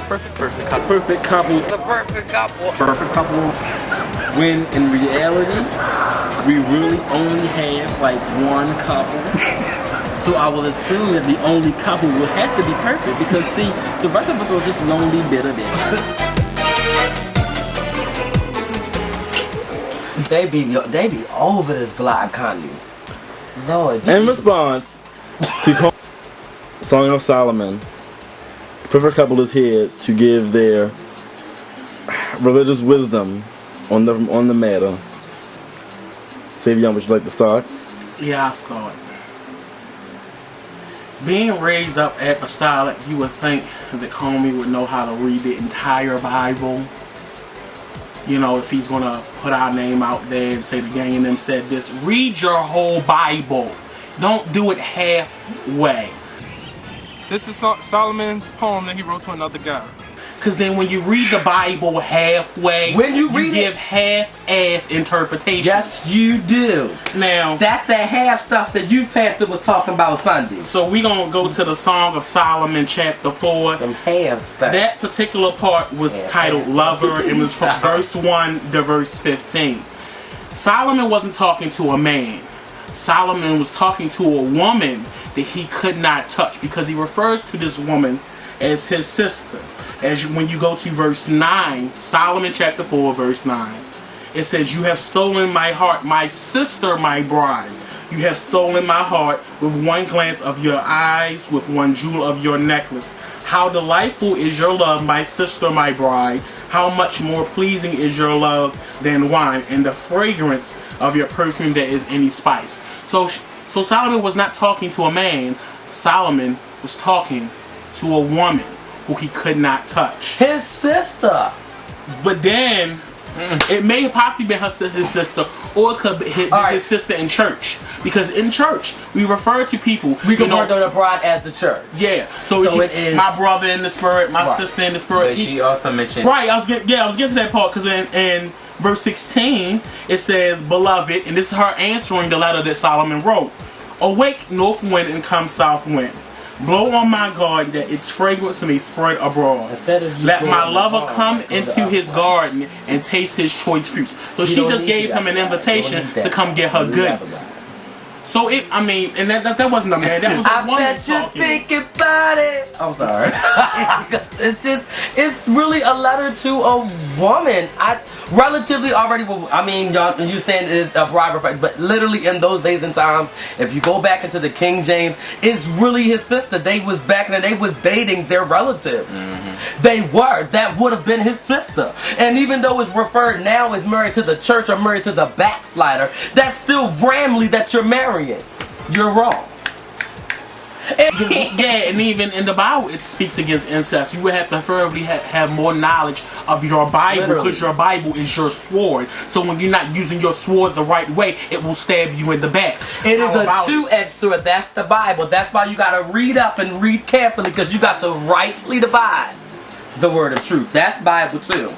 Perfect couple. Perfect couples. The perfect couple. Perfect couple. When in reality, we really only have like one couple. So I will assume that the only couple will have to be perfect because see, the rest of us are just lonely, bitter bitches. They be over this block, Kanye. Lord Jesus. In response to Song of Solomon, Perfect Couple is here to give their religious wisdom on the matter. Sayvion, would you like to start? Yeah, I'll start. Being raised up apostolic, you would think that Comey would know how to read the entire Bible. You know, if he's going to put our name out there and say the gang and them said this, read your whole Bible. Don't do it halfway. This is Solomon's poem that he wrote to another guy. Because then when you read the Bible halfway, you give half-ass interpretations. Yes, you do. Now, that's that half stuff that youth pastor was talking about Sunday. So we're going to go to the Song of Solomon, chapter 4. Some half stuff. That particular part was titled Lover. It was from verse 1 to verse 15. Solomon wasn't talking to a man. Solomon was talking to a woman that he could not touch because he refers to this woman as his sister. When you go to verse 9, Solomon chapter 4 verse 9, it says, "You have stolen my heart, my sister, my bride. You have stolen my heart with one glance of your eyes, with one jewel of your necklace. How delightful is your love, my sister, my bride. How much more pleasing is your love than wine, and the fragrance of your perfume that is any spice." So Solomon was not talking to a man. Solomon was talking to a woman who he could not touch. His sister. But then, it may have possibly been his sister, or it could be his sister in church. Because in church, we refer to people. We can refer to the bride as the church. Yeah. So it is my brother in the spirit, my sister in the spirit. But she also mentioned. Right. I was getting to that part because in verse 16 it says, "Beloved," and this is her answering the letter that Solomon wrote. "Awake, north wind, and come south wind. Blow on my garden that its fragrance may spread abroad. Let my lover come into his garden and taste his choice fruits." So she just gave him an invitation to come get her goodies. So and that wasn't a man. That was a woman bet you talking. think about it. I'm sorry. it's really a letter to a woman. Relatively already, y'all, you saying it's a bride, but literally in those days and times, if you go back into the King James, it's really his sister. They was back then, they was dating their relatives. That would have been his sister. And even though it's referred now as married to the church or married to the backslider, that's still Ramley that you're marrying. You're wrong. Yeah, and even in the Bible it speaks against incest. You would have to preferably have more knowledge of your Bible, because your Bible is your sword. So when you're not using your sword the right way, it will stab you in the back. It is a two-edged sword. That's the Bible. That's why you got to read up and read carefully, because you got to rightly divide the word of truth. That's Bible too.